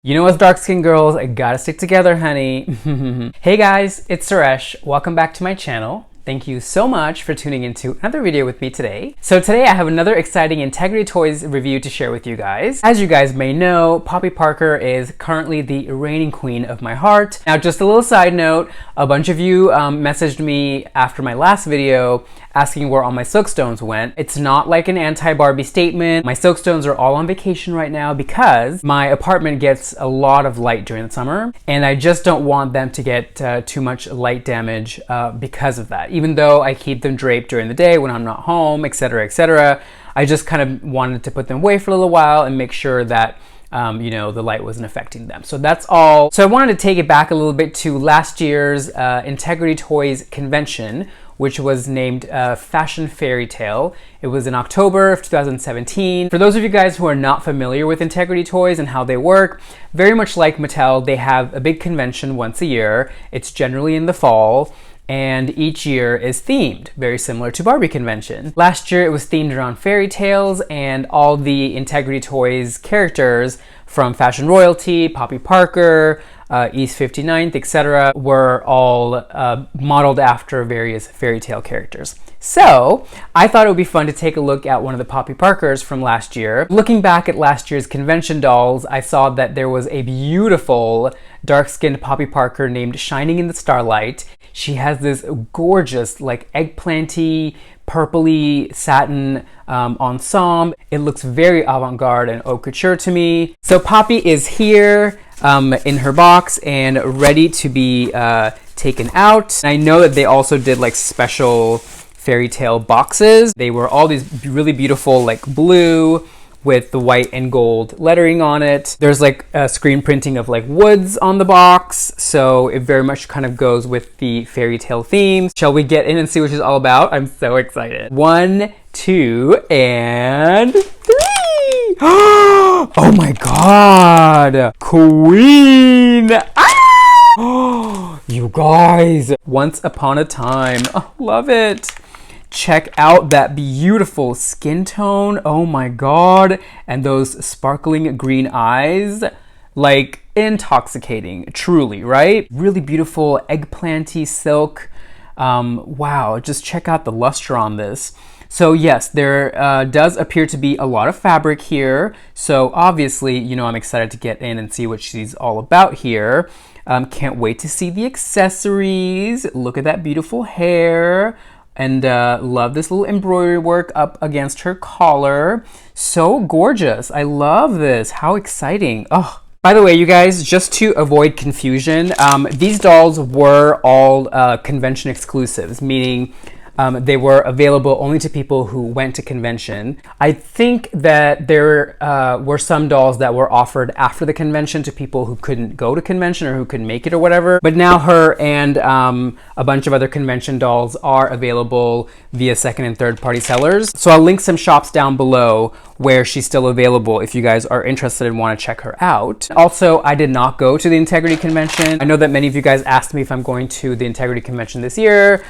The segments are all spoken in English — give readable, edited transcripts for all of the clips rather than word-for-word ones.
You know us dark-skinned girls, I gotta stick together, honey. Hey guys, it's Suresh. Welcome back to my channel. Thank you so much for tuning into another video with me today. So today I have another exciting Integrity Toys review to share with you guys. As you guys may know, Poppy Parker is currently the reigning queen of my heart. Now just a little side note, a bunch of you messaged me after my last video asking where all my silk stones went. It's not like an anti-Barbie statement. My silk stones are all on vacation right now because my apartment gets a lot of light during the summer and I just don't want them to get too much light damage because of that. Even though I keep them draped during the day when I'm not home, etc., etc., I just kind of wanted to put them away for a little while and make sure that you know, the light wasn't affecting them. So that's all. So I wanted to take it back a little bit to last year's Integrity Toys convention, which was named Fashion Fairytale. It was in October of 2017. For those of you guys who are not familiar with Integrity Toys and how they work, very much like Mattel, they have a big convention once a year. It's generally in the fall, and each year is themed, very similar to Barbie Convention. Last year it was themed around fairy tales, and all the Integrity Toys characters from Fashion Royalty, Poppy Parker, East 59th, etc. were all modeled after various fairy tale characters. So I thought it would be fun to take a look at one of the Poppy Parkers from last year. Looking back at last year's convention dolls, I saw that there was a beautiful dark-skinned Poppy Parker named Shining in the Starlight. She has this gorgeous, like eggplanty, purpley satin ensemble. It looks very avant-garde and haute couture to me. So Poppy is here in her box and ready to be taken out. And I know that they also did like special fairy tale boxes. They were all these really beautiful, like blue with the white and gold lettering on it. There's like a screen printing of like woods on the box, so it very much kind of goes with the fairy tale theme. Shall we get in and see what she's all about? I'm so excited. 1, 2, and 3! Oh my god! Queen! Ah! You guys! Once upon a time. Oh, love it! Check out that beautiful skin tone. Oh my god. And those sparkling green eyes. Like, intoxicating, truly, right? Really beautiful eggplanty silk. Wow, just check out the luster on this. So yes, there does appear to be a lot of fabric here. So obviously, you know, I'm excited to get in and see what she's all about here. Can't wait to see the accessories. Look at that beautiful hair. And love this little embroidery work up against her collar. So gorgeous. I love this. How exciting. Oh, by the way, you guys, just to avoid confusion, these dolls were all convention exclusives, meaning they were available only to people who went to convention. I think that there were some dolls that were offered after the convention to people who couldn't go to convention or who couldn't make it or whatever. But now her and a bunch of other convention dolls are available via second and third party sellers. So I'll link some shops down below where she's still available if you guys are interested and want to check her out. Also, I did not go to the Integrity Convention. I know that many of you guys asked me if I'm going to the Integrity Convention this year.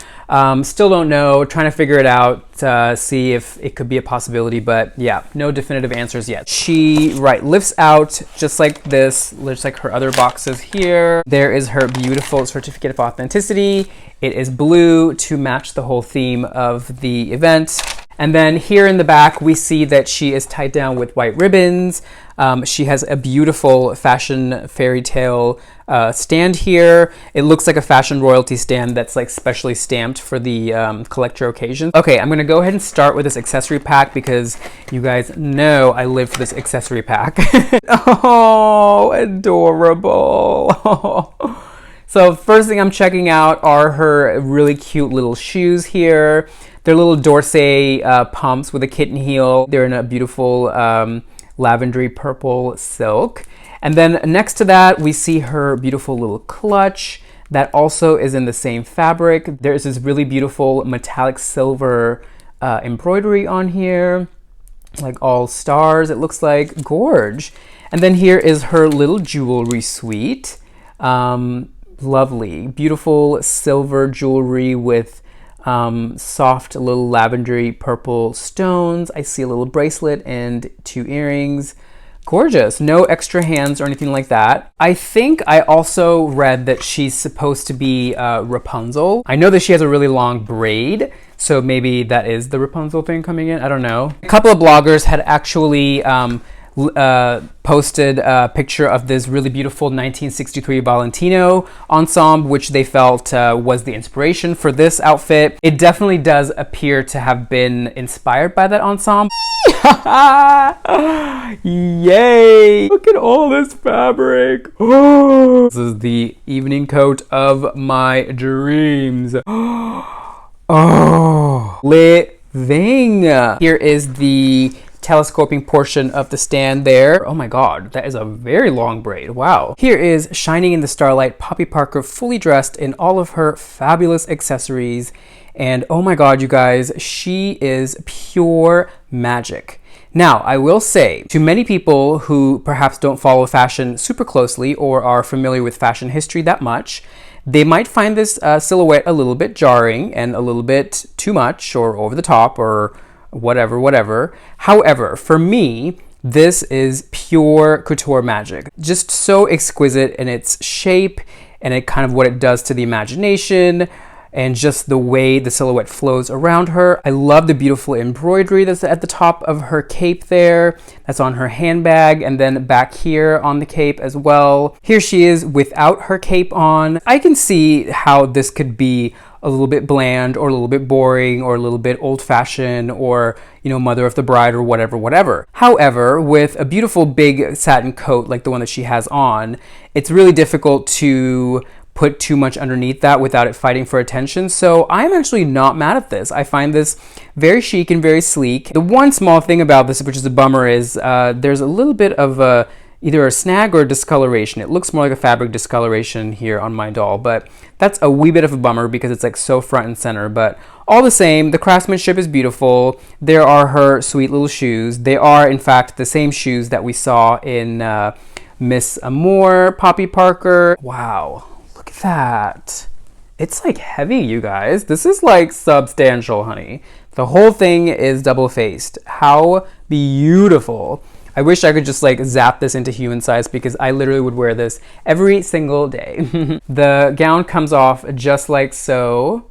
Still don't know, trying to figure it out, see if it could be a possibility, but yeah, no definitive answers yet. She, lifts out just like this, just like her other boxes here. There is her beautiful certificate of authenticity. It is blue to match the whole theme of the event. And then here in the back, we see that she is tied down with white ribbons. She has a beautiful fashion fairy tale stand here. It looks like a fashion royalty stand that's like specially stamped for the collector occasion. Okay, I'm gonna go ahead and start with this accessory pack because you guys know I live for this accessory pack. Oh, adorable. So first thing I'm checking out are her really cute little shoes here. They're little Dorsey pumps with a kitten heel. They're in a beautiful lavendery purple silk. And then next to that, we see her beautiful little clutch that also is in the same fabric. There's this really beautiful metallic silver embroidery on here, like all stars, it looks like. Gorge. And then here is her little jewelry suite. Lovely, beautiful silver jewelry with soft little lavendery purple stones. I see a little bracelet and 2 earrings. Gorgeous. No extra hands or anything like that. I think I also read that she's supposed to be Rapunzel. I know that she has a really long braid, so maybe that is the Rapunzel thing coming in. I don't know. A couple of bloggers had actually posted a picture of this really beautiful 1963 Valentino ensemble, which they felt was the inspiration for this outfit. It definitely does appear to have been inspired by that ensemble. Yay! Look at all this fabric. This is the evening coat of my dreams. Oh, living. Here is the telescoping portion of the stand there. Oh my god, that is a very long braid. Wow. Here is shining in the starlight Poppy Parker, fully dressed in all of her fabulous accessories. And oh my god, you guys, she is pure magic. Now, I will say, to many people who perhaps don't follow fashion super closely or are familiar with fashion history that much, they might find this silhouette a little bit jarring and a little bit too much or over the top or whatever. However, for me, this is pure couture magic. Just so exquisite in its shape and it kind of what it does to the imagination and just the way the silhouette flows around her. I love the beautiful embroidery that's at the top of her cape there. That's on her handbag and then back here on the cape as well. Here she is without her cape on. I can see how this could be a little bit bland or a little bit boring or a little bit old-fashioned or, you know, mother of the bride or whatever. However, with a beautiful big satin coat like the one that she has on, it's really difficult to put too much underneath that without it fighting for attention. So I'm actually not mad at this. I find this very chic and very sleek. The one small thing about this, which is a bummer, is there's a little bit of either a snag or a discoloration. It looks more like a fabric discoloration here on my doll, but that's a wee bit of a bummer because it's like so front and center. But all the same, the craftsmanship is beautiful. There are her sweet little shoes. They are, in fact, the same shoes that we saw in Miss Amour, Poppy Parker. Wow. Look at that. It's like heavy, you guys. This is like substantial, honey. The whole thing is double-faced. How beautiful. I wish I could just like zap this into human size because I literally would wear this every single day. The gown comes off just like so.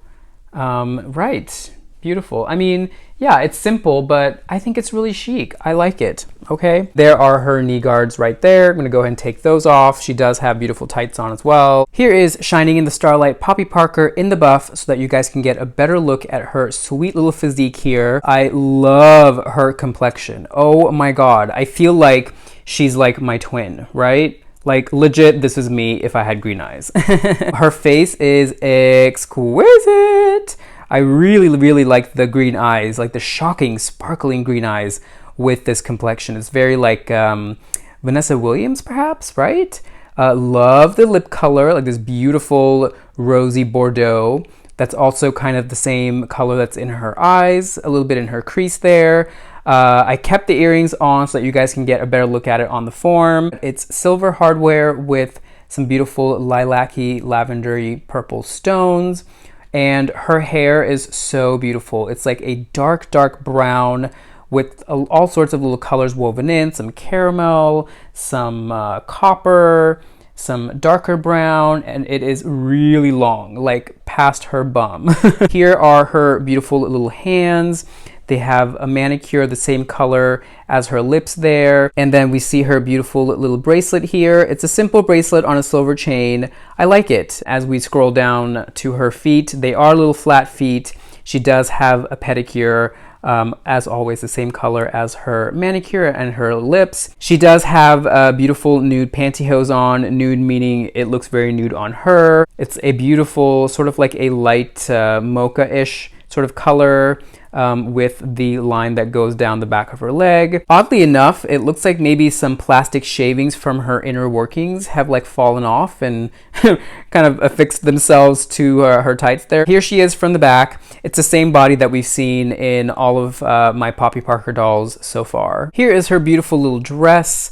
Right. Beautiful. I mean, yeah, it's simple, but I think it's really chic. I like it. Okay. There are her knee guards right there. I'm going to go ahead and take those off. She does have beautiful tights on as well. Here is shining in the starlight Poppy Parker in the buff so that you guys can get a better look at her sweet little physique here. I love her complexion. Oh my god. I feel like she's like my twin, right? Like legit, this is me if I had green eyes. Her face is exquisite. I really like the green eyes, like the shocking, sparkling green eyes with this complexion. It's very like Vanessa Williams, perhaps, right? Love the lip color, like this beautiful rosy Bordeaux. That's also kind of the same color that's in her eyes, a little bit in her crease there. I kept the earrings on so that you guys can get a better look at it on the form. It's silver hardware with some beautiful lilac-y, lavendery purple stones. And her hair is so beautiful. It's like a dark brown with all sorts of little colors woven in, some caramel, some copper, some darker brown, and it is really long, like past her bum. Here are her beautiful little hands. They have a manicure the same color as her lips there. And then we see her beautiful little bracelet here. It's a simple bracelet on a silver chain. I like it. As we scroll down to her feet, they are little flat feet. She does have a pedicure, as always, the same color as her manicure and her lips. She does have beautiful nude pantyhose on. Nude meaning it looks very nude on her. It's a beautiful, sort of like a light mocha-ish sort of color. With the line that goes down the back of her leg. Oddly enough, it looks like maybe some plastic shavings from her inner workings have like fallen off and kind of affixed themselves to her tights there. Here she is from the back. It's the same body that we've seen in all of my Poppy Parker dolls so far. Here is her beautiful little dress.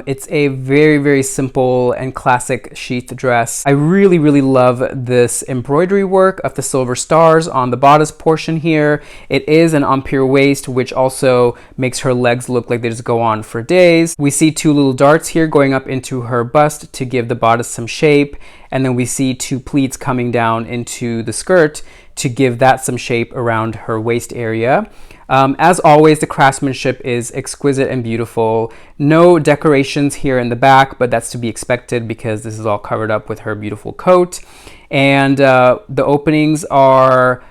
It's a very, very simple and classic sheath dress. I really, really love this embroidery work of the silver stars on the bodice portion here. It is an empire waist, which also makes her legs look like they just go on for days. We see two little darts here going up into her bust to give the bodice some shape. And then we see two pleats coming down into the skirt to give that some shape around her waist area. As always, the craftsmanship is exquisite and beautiful. No decorations here in the back, but that's to be expected because this is all covered up with her beautiful coat. And the openings are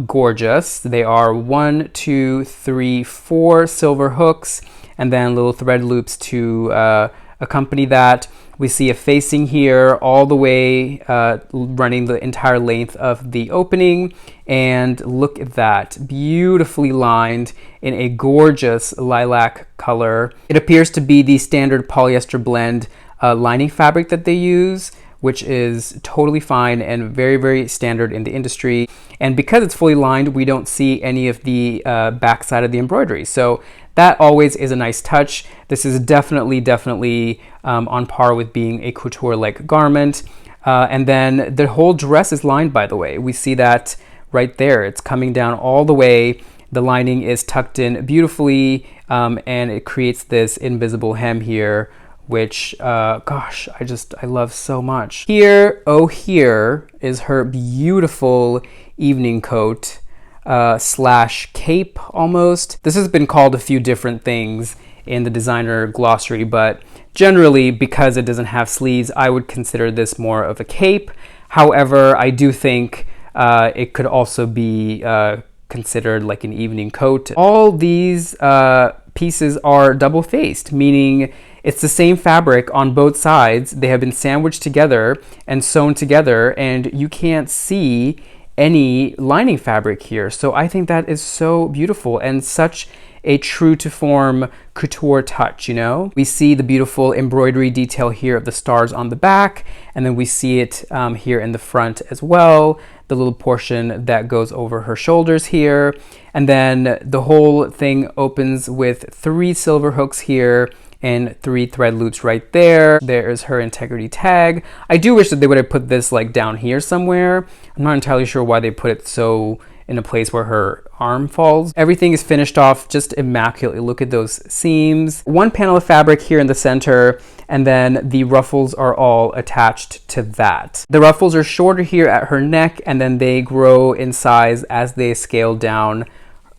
gorgeous. They are 1, 2, 3, 4 silver hooks, and then little thread loops to accompany that. We see a facing here all the way running the entire length of the opening. And look at that, beautifully lined in a gorgeous lilac color. It appears to be the standard polyester blend lining fabric that they use, which is totally fine and very, very standard in the industry. And because it's fully lined, we don't see any of the backside of the embroidery. So that always is a nice touch. This is definitely on par with being a couture-like garment. And then the whole dress is lined, by the way. We see that right there. It's coming down all the way. The lining is tucked in beautifully, and it creates this invisible hem here, which, gosh, I love so much. Here, oh, here is her beautiful evening coat. Slash cape almost. This has been called a few different things in the designer glossary, but generally because it doesn't have sleeves, I would consider this more of a cape. However, I do think it could also be considered like an evening coat. All these pieces are double-faced, meaning it's the same fabric on both sides. They have been sandwiched together and sewn together, and you can't see any lining fabric here. So I think that is so beautiful and such a true to form couture touch, you know? We see the beautiful embroidery detail here of the stars on the back, and then we see it here in the front as well, the little portion that goes over her shoulders here. And then the whole thing opens with 3 silver hooks here and 3 thread loops right there. There's her integrity tag. I do wish that they would have put this like down here somewhere. I'm not entirely sure why they put it so in a place where her arm falls. Everything is finished off just immaculately. Look at those seams. 1 panel of fabric here in the center, and then the ruffles are all attached to that. The ruffles are shorter here at her neck, and then they grow in size as they scale down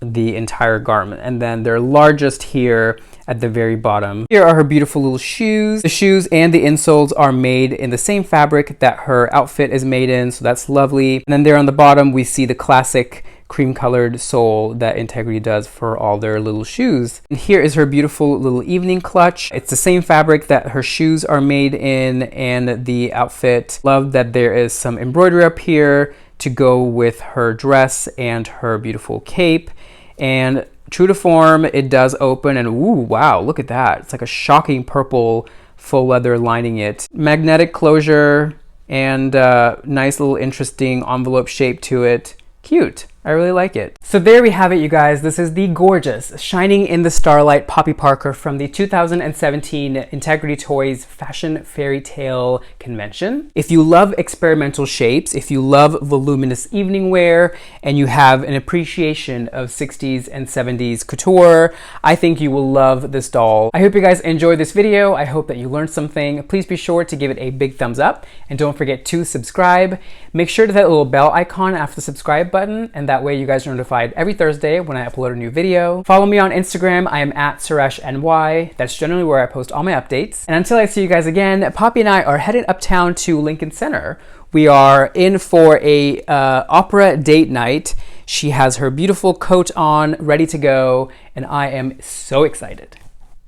the entire garment. And then they're largest here at the very bottom. Here are her beautiful little shoes. The shoes and the insoles are made in the same fabric that her outfit is made in, so that's lovely. And then there on the bottom, we see the classic cream colored sole that Integrity does for all their little shoes. And here is her beautiful little evening clutch. It's the same fabric that her shoes are made in and the outfit. Love that there is some embroidery up here to go with her dress and her beautiful cape. And true to form, it does open, and ooh, wow, look at that. It's like a shocking purple faux leather lining it. Magnetic closure and nice little interesting envelope shape to it. Cute. I really like it. So there we have it, you guys. This is the gorgeous Shining in the Starlight Poppy Parker from the 2017 Integrity Toys Fashion Fairytale Convention. If you love experimental shapes, if you love voluminous evening wear, and you have an appreciation of 60s and 70s couture, I think you will love this doll. I hope you guys enjoyed this video. I hope that you learned something. Please be sure to give it a big thumbs up, and don't forget to subscribe. Make sure to hit that little bell icon after the subscribe button, and that way you guys are notified every Thursday when I upload a new video. Follow me on Instagram. I am at SureshNY. That's generally where I post all my updates. And until I see you guys again, Poppy and I are headed uptown to Lincoln Center. We are in for a opera date night. She has her beautiful coat on, ready to go, and I am so excited.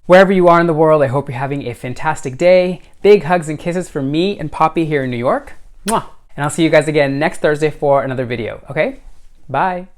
Wherever you are in the world, I hope you're having a fantastic day. Big hugs and kisses from me and Poppy here in New York. Mwah! And I'll see you guys again next Thursday for another video, okay? Bye.